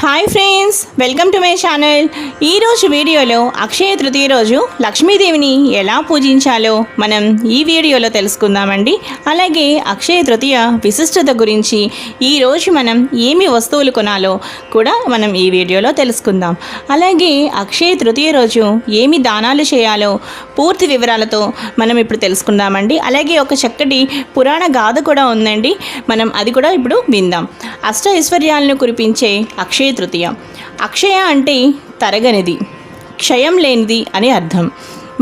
Hi friends, welcome to my channel. ఈరోజు వీడియోలో అక్షయ తృతీయ రోజు లక్ష్మీదేవిని ఎలా పూజించాలో మనం ఈ వీడియోలో తెలుసుకుందామండి. అలాగే అక్షయ తృతీయ విశిష్టత గురించి ఈరోజు మనం ఏమి వస్తువులు కొనాలో కూడా మనం ఈ వీడియోలో తెలుసుకుందాం. అలాగే అక్షయ తృతీయ రోజు ఏమి దానాలు చేయాలో పూర్తి వివరాలతో మనం ఇప్పుడు తెలుసుకుందామండి. అలాగే ఒక చక్కటి పురాణ గాథ కూడా ఉందండి, మనం అది కూడా ఇప్పుడు విందాం. అష్ట ఐశ్వర్యాలను కురిపించే అక్షయ తృతీయ. అక్షయ అంటే తరగనిది, క్షయం లేనిది అని అర్థం.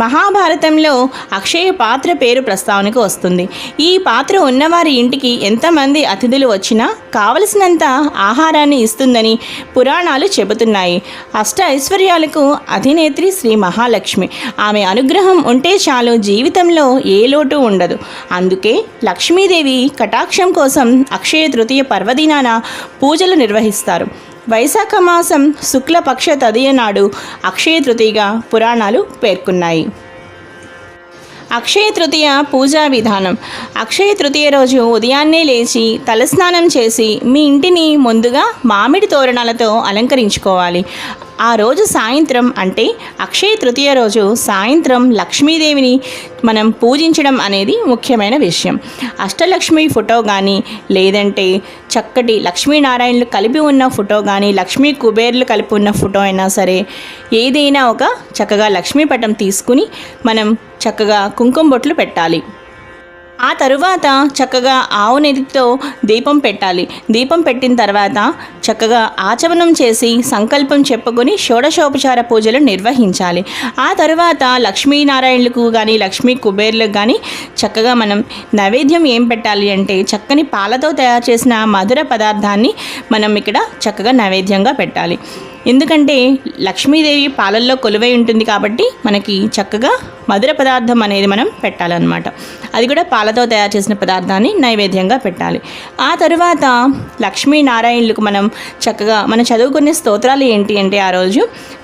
మహాభారతంలో అక్షయ పాత్ర పేరు ప్రస్తావనకు వస్తుంది. ఈ పాత్ర ఉన్నవారి ఇంటికి ఎంతమంది అతిథులు వచ్చినా కావలసినంత ఆహారాన్ని ఇస్తుందని పురాణాలు చెబుతున్నాయి. అష్ట ఐశ్వర్యాలకు అధినేత్రి శ్రీ మహాలక్ష్మి. ఆమె అనుగ్రహం ఉంటే చాలు, జీవితంలో ఏ లోటు ఉండదు. అందుకే లక్ష్మీదేవి కటాక్షం కోసం అక్షయ తృతీయ పర్వదినాన పూజలు నిర్వహిస్తారు. వైశాఖ మాసం శుక్లపక్ష తదియ నాడు అక్షయ తృతీయగా పురాణాలు పేర్కొన్నాయి. అక్షయ తృతీయ పూజా విధానం. అక్షయ తృతీయ రోజు ఉదయాన్నే లేచి తలస్నానం చేసి మీ ఇంటిని ముందుగా మామిడి తోరణాలతో అలంకరించుకోవాలి. ఆ రోజు సాయంత్రం అంటే అక్షయ తృతీయ రోజు సాయంత్రం లక్ష్మీదేవిని మనం పూజించడం అనేది ముఖ్యమైన విషయం. అష్టలక్ష్మి ఫోటో కానీ, లేదంటే చక్కటి లక్ష్మీనారాయణలు కలిపి ఉన్న ఫోటో కానీ, లక్ష్మీ కుబేర్లు కలిపి ఉన్న ఫోటో అయినా సరే, ఏదైనా ఒక చక్కగా లక్ష్మీ పటం తీసుకుని మనం చక్కగా కుంకుమ బొట్లు పెట్టాలి. ఆ తరువాత చక్కగా ఆవు నెయ్యితో దీపం పెట్టాలి. దీపం పెట్టిన తర్వాత చక్కగా ఆచమనం చేసి సంకల్పం చెప్పుకొని షోడశోపచార పూజలు నిర్వహించాలి. ఆ తర్వాత లక్ష్మీనారాయణులకు కానీ లక్ష్మీ కుబేర్లకు కానీ చక్కగా మనం నైవేద్యం ఏం పెట్టాలి అంటే చక్కని పాలతో తయారు చేసిన మధుర పదార్థాన్ని మనం ఇక్కడ చక్కగా నైవేద్యంగా పెట్టాలి. ఎందుకంటే లక్ష్మీదేవి పాలల్లో కొలువై ఉంటుంది కాబట్టి మనకి చక్కగా మధుర పదార్థం అనేది మనం పెట్టాలన్నమాట. అది కూడా పాలతో తయారు చేసిన పదార్థాన్ని నైవేద్యంగా పెట్టాలి. ఆ తరువాత లక్ష్మీనారాయణులకు మనం చక్కగా మనం చదువుకునే స్తోత్రాలు ఏంటి అంటే ఆ రోజు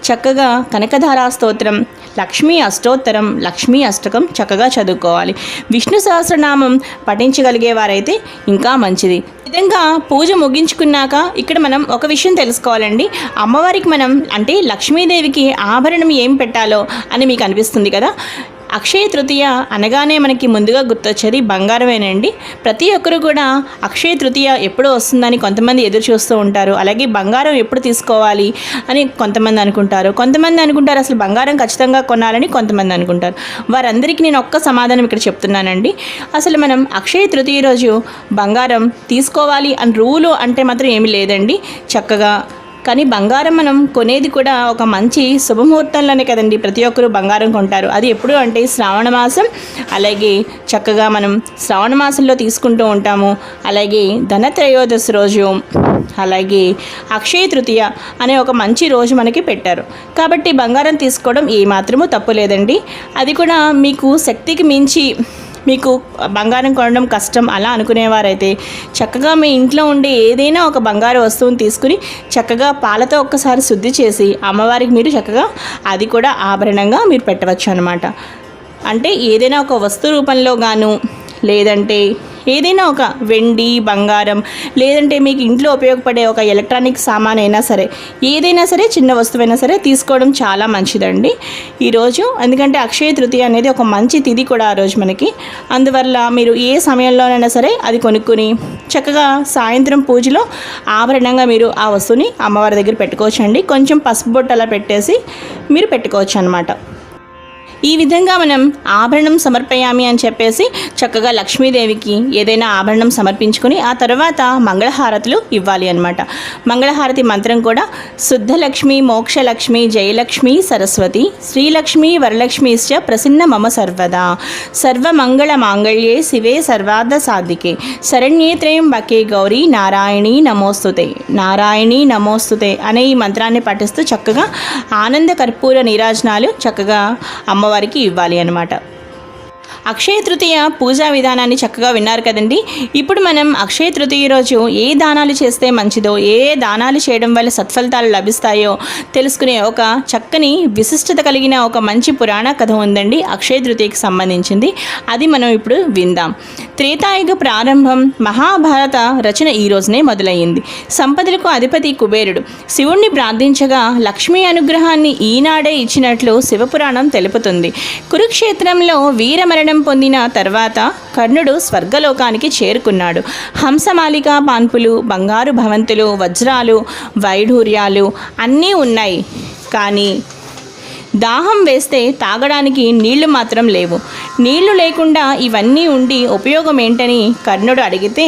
చక్కగా కనకధారా స్తోత్రం, లక్ష్మీ అష్టోత్తరం, లక్ష్మీ అష్టకం చక్కగా చదువుకోవాలి. విష్ణు సహస్రనామం పఠించగలిగే వారైతే ఇంకా మంచిది. విధంగా పూజ ముగించుకున్నాక ఇక్కడ మనం ఒక విషయం తెలుసుకోవాలండి. అమ్మవారికి మనం అంటే లక్ష్మీదేవికి ఆభరణం ఏం పెట్టాలో అని మీకు అనిపిస్తుంది కదా. అక్షయ తృతీయ అనగానే మనకి ముందుగా గుర్తొచ్చేది బంగారమేనండి. ప్రతి ఒక్కరు కూడా అక్షయ తృతీయ ఎప్పుడు వస్తుందని కొంతమంది ఎదురు చూస్తూ ఉంటారు. అలాగే బంగారం ఎప్పుడు తీసుకోవాలి అని కొంతమంది అనుకుంటారు. కొంతమంది అనుకుంటారు అసలు బంగారం ఖచ్చితంగా కొనాలని కొంతమంది అనుకుంటారు. వారందరికీ నేను ఒక్క సమాధానం ఇక్కడ చెప్తున్నానండి. అసలు మనం అక్షయ తృతీయ రోజు బంగారం తీసుకోవాలి అని రూలు అంటే మాత్రం ఏమీ లేదండి. చక్కగా కానీ బంగారం మనం కొనేది కూడా ఒక మంచి శుభముహూర్తంలోనే కదండి ప్రతి ఒక్కరూ బంగారం కొంటారు. అది ఎప్పుడు అంటే శ్రావణ మాసం, అలాగే చక్కగా మనం శ్రావణ మాసంలో తీసుకుంటూ ఉంటాము. అలాగే ధనత్రయోదశి రోజు, అలాగే అక్షయ తృతీయ అనే ఒక మంచి రోజు మనకి పెట్టారు. కాబట్టి బంగారం తీసుకోవడం ఏమాత్రమూ తప్పు లేదండి. అది కూడా మీకు శక్తికి మించి మీకు బంగారం కొనడం కష్టం అలా అనుకునేవారైతే చక్కగా మీ ఇంట్లో ఉండే ఏదైనా ఒక బంగారు వస్తువుని తీసుకుని చక్కగా పాలతో ఒక్కసారి శుద్ధి చేసి అమ్మవారికి మీరు చక్కగా అది కూడా ఆభరణంగా మీరు పెట్టవచ్చు అన్నమాట. అంటే ఏదైనా ఒక వస్తు రూపంలో గాను, లేదంటే ఏదైనా ఒక వెండి, బంగారం, లేదంటే మీకు ఇంట్లో ఉపయోగపడే ఒక ఎలక్ట్రానిక్ సామాన్ అయినా సరే, ఏదైనా సరే చిన్న వస్తువైనా సరే తీసుకోవడం చాలా మంచిదండి ఈరోజు. ఎందుకంటే అక్షయ తృతీయ అనేది ఒక మంచి తిథి కూడా ఆ రోజు మనకి. అందువల్ల మీరు ఏ సమయంలోనైనా సరే అది కొనుక్కుని చక్కగా సాయంత్రం పూజలో ఆభరణంగా మీరు ఆ వస్తువుని అమ్మవారి దగ్గర పెట్టుకోవచ్చు అండి. కొంచెం పసుపు బొట్టు అలా పెట్టేసి మీరు పెట్టుకోవచ్చు అన్నమాట. ఈ విధంగా మనం ఆభరణం సమర్పయామి అని చెప్పేసి చక్కగా లక్ష్మీదేవికి ఏదైనా ఆభరణం సమర్పించుకొని ఆ తర్వాత మంగళహారతులు ఇవ్వాలి అన్నమాట. మంగళహారతి మంత్రం కూడా శుద్ధలక్ష్మి, మోక్షలక్ష్మి, జయలక్ష్మి, సరస్వతి, శ్రీలక్ష్మి, వరలక్ష్మిశ్చ ప్రసన్న మమ సర్వదా, సర్వమంగళ మాంగళ్యే శివే సర్వార్థ సాధికే, శరణ్యే త్రయంబకే గౌరీ నారాయణీ నమోస్తుతే, నారాయణీ నమోస్తుతే అనే ఈ మంత్రాన్ని పఠిస్తూ చక్కగా ఆనంద కర్పూర నీరాజనాలు చక్కగా అమ్మవారికి ఇవ్వాలి అన్నమాట. అక్షయ తృతీయ పూజా విధానాన్ని చక్కగా విన్నారు కదండి. ఇప్పుడు మనం అక్షయ తృతీయ రోజు ఏ దానాలు చేస్తే మంచిదో, ఏ దానాలు చేయడం వల్ల సత్ఫలితాలు లభిస్తాయో తెలుసుకునే ఒక చక్కని విశిష్టత కలిగిన ఒక మంచి పురాణ కథ ఉందండి అక్షయ తృతీయకి సంబంధించింది. అది మనం ఇప్పుడు విందాం. త్రేతాయుగ ప్రారంభం, మహాభారత రచన ఈ రోజునే మొదలయ్యింది. సంపదలకు అధిపతి కుబేరుడు శివుణ్ణి ప్రార్థించగా లక్ష్మీ అనుగ్రహాన్ని ఈనాడే ఇచ్చినట్లు శివపురాణం తెలుపుతుంది. కురుక్షేత్రంలో వీరమరణం పొందిన తర్వాత కర్ణుడు స్వర్గలోకానికి చేరుకున్నాడు. హంసమాలిక పాన్పులు, బంగారు భవంతులు, వజ్రాలు, వైఢూర్యాలు అన్నీ ఉన్నాయి. కానీ దాహం వేస్తే తాగడానికి నీళ్లు మాత్రం లేవు. నీళ్లు లేకుండా ఇవన్నీ ఉండి ఉపయోగం ఏంటని కర్ణుడు అడిగితే,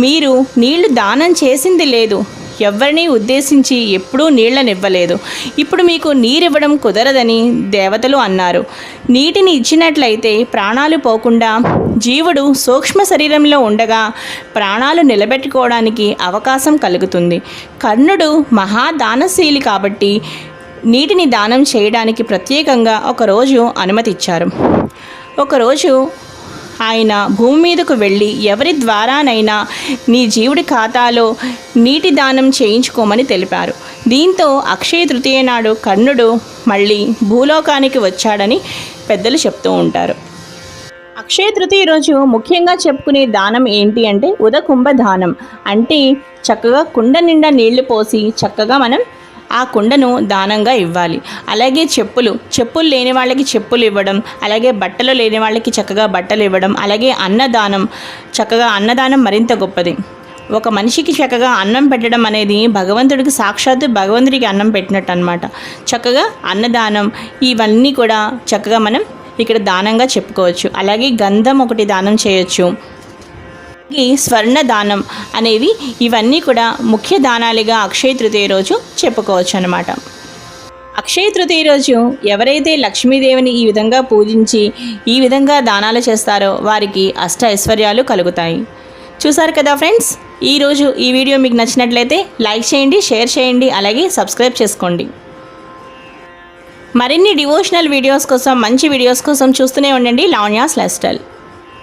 మీరు నీళ్లు దానం చేసింది లేదు, ఎవరిని ఉద్దేశించి ఎప్పుడూ నీళ్లనివ్వలేదు, ఇప్పుడు మీకు నీరివ్వడం కుదరదని దేవతలు అన్నారు. నీటిని ఇచ్చినట్లయితే ప్రాణాలు పోకుండా జీవుడు సూక్ష్మ శరీరంలో ఉండగా ప్రాణాలు నిలబెట్టుకోవడానికి అవకాశం కలుగుతుంది. కర్ణుడు మహాదానశీలి కాబట్టి నీటిని దానం చేయడానికి ప్రత్యేకంగా ఒకరోజు అనుమతిచ్చారు. ఒకరోజు ఆయన భూమి మీదకు వెళ్ళి ఎవరి ద్వారానైనా నీ జీవుడి ఖాతాలో నీటి దానం చేయించుకోమని తెలిపారు. దీంతో అక్షయ తృతీయ నాడు కర్ణుడు మళ్ళీ భూలోకానికి వచ్చాడని పెద్దలు చెప్తూ ఉంటారు. అక్షయ తృతీయ రోజు ముఖ్యంగా చెప్పుకునే దానం ఏంటి అంటే ఉదకుంభ దానం. అంటే చక్కగా కుండ నిండా నీళ్లు పోసి చక్కగా మనం ఆ కుండను దానంగా ఇవ్వాలి. అలాగే చెప్పులు లేని వాళ్ళకి చెప్పులు ఇవ్వడం, అలాగే బట్టలు లేని వాళ్ళకి చక్కగా బట్టలు ఇవ్వడం, అలాగే అన్నదానం, చక్కగా అన్నదానం మరింత గొప్పది. ఒక మనిషికి చక్కగా అన్నం పెట్టడం అనేది భగవంతుడికి సాక్షాత్తు భగవంతుడికి అన్నం పెట్టినట్టు అనమాట. చక్కగా అన్నదానం ఇవన్నీ కూడా చక్కగా మనం ఇక్కడ దానంగా చెప్పుకోవచ్చు. అలాగే గంధం ఒకటి దానం చేయొచ్చు. ఈ స్వర్ణ దానం అనేవి ఇవన్నీ కూడా ముఖ్య దానాలుగా అక్షయ తృతీయ రోజు చెప్పుకోవచ్చు అన్నమాట. అక్షయ తృతీయ రోజు ఎవరైతే లక్ష్మీదేవిని ఈ విధంగా పూజించి ఈ విధంగా దానాలు చేస్తారో వారికి అష్ట ఐశ్వర్యాలు కలుగుతాయి. చూసారు కదా ఫ్రెండ్స్, ఈరోజు ఈ వీడియో మీకు నచ్చినట్లయితే లైక్ చేయండి, షేర్ చేయండి, అలాగే సబ్స్క్రైబ్ చేసుకోండి. మరిన్ని డివోషనల్ వీడియోస్ కోసం, మంచి వీడియోస్ కోసం చూస్తూనే ఉండండి లావణ్యాస్ లైఫ్ స్టైల్.